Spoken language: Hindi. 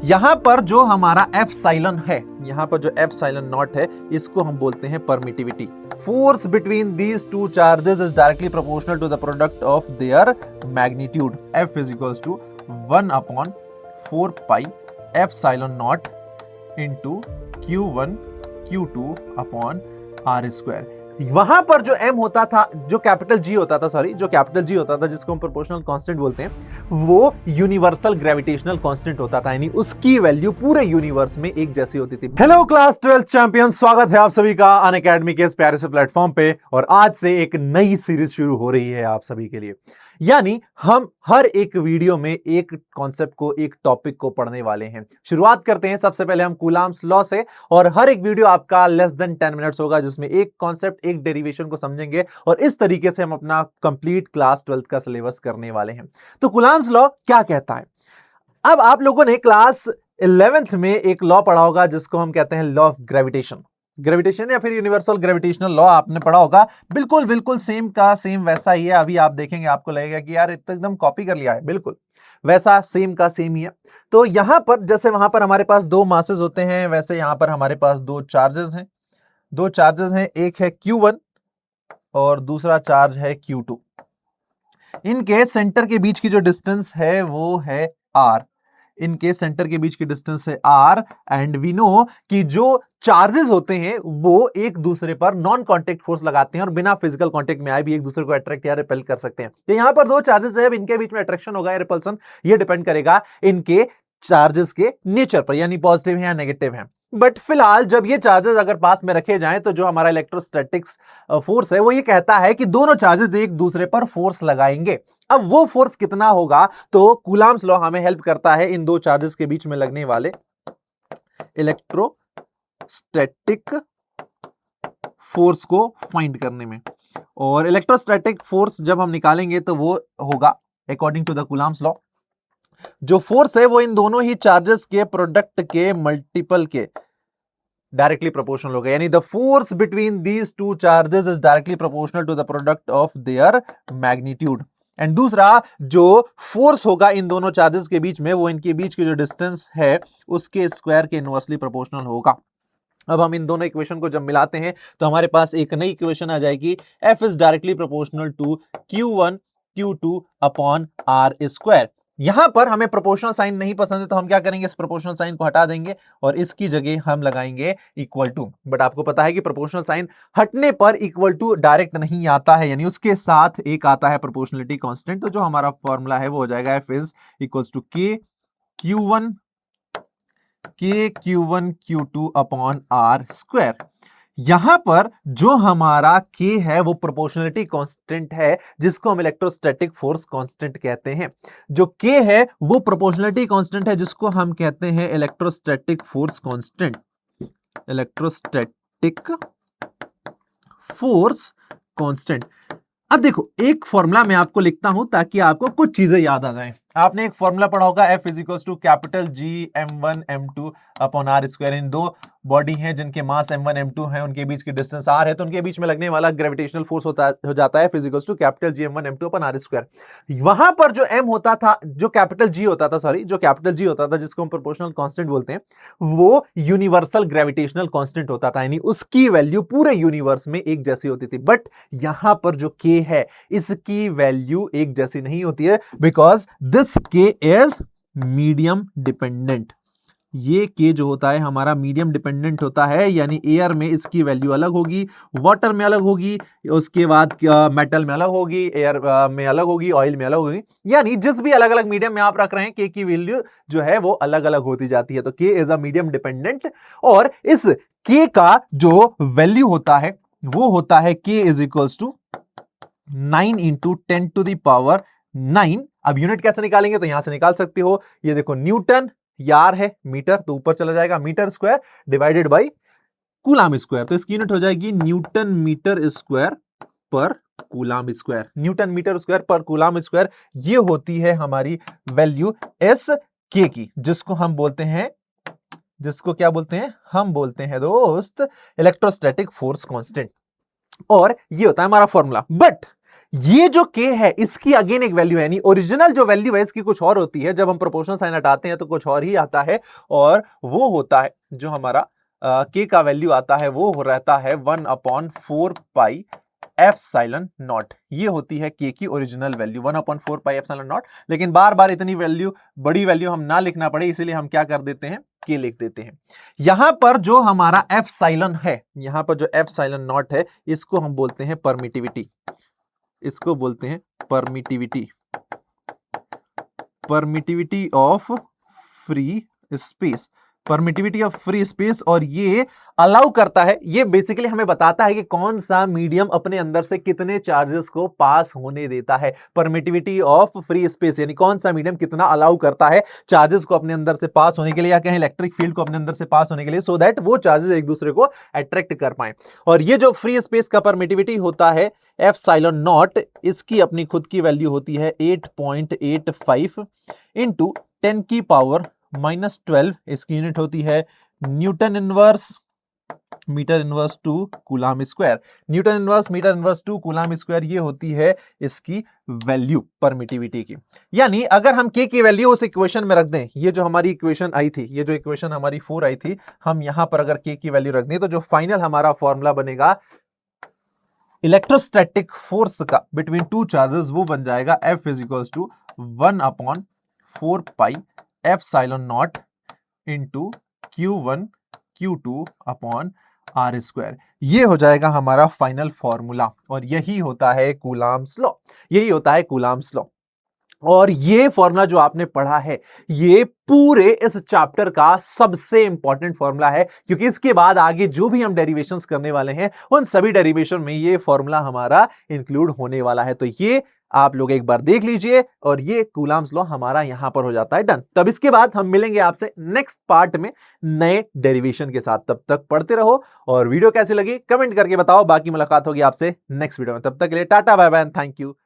यहां पर जो हमारा एप्सिलॉन है, यहां पर जो एप्सिलॉन नॉट है, इसको हम बोलते हैं permittivity. Force between these two charges is directly proportional to the product of their magnitude. F is equals to 1/4 pi epsilon naught into Q1 Q2 upon R square. वहां पर जो M होता था, जो कैपिटल G होता था, जो कैपिटल G होता था जिसको हम प्रोपोर्शनल कांस्टेंट बोलते हैं, वो यूनिवर्सल ग्रेविटेशनल कांस्टेंट होता था, यानी उसकी वैल्यू पूरे यूनिवर्स में एक जैसी होती थी। हेलो क्लास 12 चैंपियन, स्वागत है आप सभी का अनअकैडमी के इस प्यारे से प्लेटफॉर्म पे। और आज से एक नई सीरीज शुरू हो रही है आप सभी के लिए, यानी हम हर एक वीडियो में एक कॉन्सेप्ट को, एक टॉपिक को पढ़ने वाले हैं। शुरुआत करते हैं सबसे पहले हम कूलाम्स लॉ से, और हर एक वीडियो आपका लेस देन 10 मिनट्स होगा, जिसमें एक कॉन्सेप्ट, एक डेरिवेशन को समझेंगे, और इस तरीके से हम अपना कंप्लीट क्लास 12 का सिलेबस करने वाले हैं। तो कूलाम्स लॉ क्या कहता है? अब आप लोगों ने क्लास 11th में एक लॉ पढ़ा होगा जिसको हम कहते हैं लॉ ऑफ ग्रेविटेशन। ग्रेविटेशन या फिर यूनिवर्सल ग्रेविटेशनल लॉ आपने पढ़ा होगा। बिल्कुल सेम का सेम वैसा ही है। अभी आप देखेंगे, आपको लगेगा कि यार इतना एकदम कॉपी कर लिया है, बिल्कुल वैसा सेम का सेम ही है। तो यहां पर जैसे वहां पर हमारे पास दो मासेस होते हैं, वैसे यहां पर हमारे पास दो चार्जेस हैं। एक है Q1 और दूसरा चार्ज है Q2। इनके सेंटर के बीच की जो डिस्टेंस है वो है R। इनके सेंटर के बीच की डिस्टेंस है R, एंड वी नो कि जो चार्जेस होते हैं वो एक दूसरे पर नॉन कांटेक्ट फोर्स लगाते हैं, और बिना फिजिकल कांटेक्ट में आए भी एक दूसरे को अट्रैक्ट या रिपेल कर सकते हैं। तो यहां पर दो चार्जेस है, अब इनके बीच में अट्रैक्शन होगा या रिपल्सन, ये डिपेंड करेगा इनके चार्जेस के नेचर पर, यानी पॉजिटिव है या नेगेटिव है। बट फिलहाल जब ये चार्जेस अगर पास में रखे जाएं, तो जो हमारा इलेक्ट्रोस्टैटिक्स फोर्स है वो ये कहता है कि दोनों चार्जेस एक दूसरे पर फोर्स लगाएंगे। अब वो फोर्स कितना होगा, तो कूलाम्स लॉ हमें हेल्प करता है इन दो चार्जेस के बीच में लगने वाले इलेक्ट्रोस्टैटिक फोर्स को फाइंड करने में। और इलेक्ट्रोस्टैटिक फोर्स जब हम निकालेंगे तो वो होगा according to the Coulomb's law, जो फोर्स है वो इन दोनों ही चार्जेस के प्रोडक्ट के मल्टीपल के डायरेक्टली प्रोपोर्शनल होगा, यानी the force between these two charges is directly proportional to the product of their magnitude. And दूसरा जो फोर्स होगा इन दोनों चार्जेस के बीच में, वो इनके बीच की जो डिस्टेंस है उसके स्क्वायर के इनवर्सली प्रोपोर्शनल होगा। अब हम इन दोनों इक्वेशन को जब मिलाते हैं तो हमारे पास एक नई इक्वेशन आ जाएगी, F is directly proportional to Q1 Q2 upon R square. यहां पर हमें प्रोपोर्शनल साइन नहीं पसंद है, तो हम क्या करेंगे, इस प्रोपोर्शनल साइन को हटा देंगे और इसकी जगह हम लगाएंगे इक्वल टू। बट आपको पता है कि प्रोपोर्शनल साइन हटने पर इक्वल टू डायरेक्ट नहीं आता है, यानी उसके साथ एक आता है प्रोपोर्शनलिटी कांस्टेंट। तो जो हमारा फॉर्मूला है वो हो जाएगा F is equals to Q1 Q2 upon R square. यहां पर जो हमारा K है वो प्रोपोर्शनलिटी कांस्टेंट है, जिसको हम इलेक्ट्रोस्टैटिक फोर्स कांस्टेंट कहते हैं। जो K है वो प्रोपोर्शनलिटी कांस्टेंट है, जिसको हम कहते हैं electrostatic force constant. Electrostatic force constant. अब देखो, एक फॉर्मूला मैं आपको लिखता हूं ताकि आपको कुछ चीजें याद आ जाएं। आपने एक फॉर्मूला पढ़ा होगा, F is equals to capital G m1 m2 upon R square. इन दो बॉडी हैं जिनके मास m1 m2 है, उनके बीच की डिस्टेंस R है, तो उनके बीच में लगने वाला ग्रेविटेशनल फोर्स हो जाता है F is equals to capital G m1 m2 upon R square. वहां पर जो M होता था, जो कैपिटल G होता था, जिसको हम प्रोपोर्शनल कांस्टेंट बोलते हैं, वो यूनिवर्सल ग्रेविटेशनल कांस्टेंट होता था, यानी उसकी वैल्यू पूरे यूनिवर्स में एक जैसी होती थी। बट यहां पर जो K है, इसकी वैल्यू एक जैसी नहीं होती है, because this K is medium dependent. ये K जो होता है हमारा मीडियम डिपेंडेंट होता है, यानी एयर में इसकी वैल्यू अलग होगी, वाटर में अलग होगी, उसके बाद मेटल में अलग होगी, एयर में अलग होगी, ऑयल में अलग होगी। यानी जिस भी अलग अलग मीडियम में आप रख रहे हैं, K की वैल्यू जो है वो अलग अलग होती जाती है। तो K is a medium dependent, और इस K का जो वैल्यू होता है वो होता है K is equals to 9 into 10 to the power 9। अब यूनिट कैसे निकालेंगे, तो यहां से निकाल सकते हो, ये देखो न्यूटन, यार है मीटर, तो ऊपर चला जाएगा metre square divided by coulomb square. तो इसकी यूनिट हो जाएगी newton metre square per coulomb square. Newton metre square per coulomb square, ये होती है हमारी वैल्यू एस के की, जिसको हम बोलते हैं, जिसको क्या बोलते हैं, हम बोलते हैं दोस्त इलेक्ट्रोस्टैटिक फोर्स कांस्टेंट। और ये होता है हमारा फॉर्मूला। बट ये जो k है इसकी अगेन एक वैल्यू है, यानी ओरिजिनल जो वैल्यू है इसकी कुछ और होती है, जब हम प्रोपोर्शनल साइन हटाते हैं तो कुछ और ही आता है, और वो होता है जो हमारा k का वैल्यू आता है वो रहता है 1/4 पाई एप्सिलॉन नॉट। ये होती है k की original value 1/4 pi epsilon not. लेकिन बार बार इतनी वैल्यू, बड़ी वैल्यू हम ना लिखना पड़े, इसीलिए हम क्या कर देते हैं, k लिख देते हैं। यहां पर जो हमारा एप्सिलॉन है, यहां पर जो एप्सिलॉन नॉट है, इसको हम बोलते हैं परमिटिविटी, इसको बोलते हैं permittivity, permittivity of free space, permittivity of free space. और ये अलाउ करता है, ये बेसिकली हमें बताता है कि कौन सा मीडियम अपने अंदर से कितने चार्जेस को पास होने देता है। परमिटिविटी ऑफ फ्री स्पेस यानी कौन सा मीडियम कितना अलाउ करता है चार्जेस को अपने अंदर से पास होने के लिए, या कहें इलेक्ट्रिक फील्ड को अपने अंदर से पास होने के लिए, सो दैट वो चार्जेस एक दूसरे को अट्रैक्ट कर पाए। और ये जो फ्री स्पेस का परमिटिविटी होता है एप्सिलॉन नॉट, इसकी अपनी खुद की वैल्यू होती है 8.85 इंटू 10 की पावर -12, इसकी यूनिट होती है newton inverse metre inverse two coulomb square. Newton inverse metre inverse two coulomb square, ये होती है इसकी वैल्यू परमिटिविटी की। यानी अगर हम k की वैल्यू उस इक्वेशन में रख दें, ये जो हमारी इक्वेशन आई थी, ये जो इक्वेशन हमारी 4 आई थी, हम यहां पर अगर k की वैल्यू रख दें तो जो फाइनल हमारा फॉर्मूला बनेगा इलेक्ट्रोस्टैटिक फोर्स का बिटवीन टू चार्जेस, वो बन जाएगा F is equals to 1/4 pi epsilon naught into Q1 Q2 upon R square. ये हो जाएगा हमारा फाइनल फॉर्मूला, और यही होता है कूलाम्स लॉ, यही होता है कूलाम्स लॉ। और ये फॉर्मूला जो आपने पढ़ा है, ये पूरे इस चैप्टर का सबसे इंपॉर्टेंट फॉर्मूला है, क्योंकि इसके बाद आगे जो भी हम डेरिवेशंस करने वाले हैं, उन सभी डेरिवेशन में ये फॉर्मूला हमारा इंक्लूड होने वाला है। तो ये आप लोग एक बार देख लीजिए, और ये कूलाम्स लॉ हमारा यहां पर हो जाता है डन। तब इसके बाद हम मिलेंगे आपसे नेक्स्ट पार्ट में नए डेरिवेशन के साथ। तब तक पढ़ते रहो, और वीडियो कैसी लगी कमेंट करके बताओ। बाकी मुलाकात होगी आपसे नेक्स्ट वीडियो में, तब तक के लिए tata bye bye, thank you.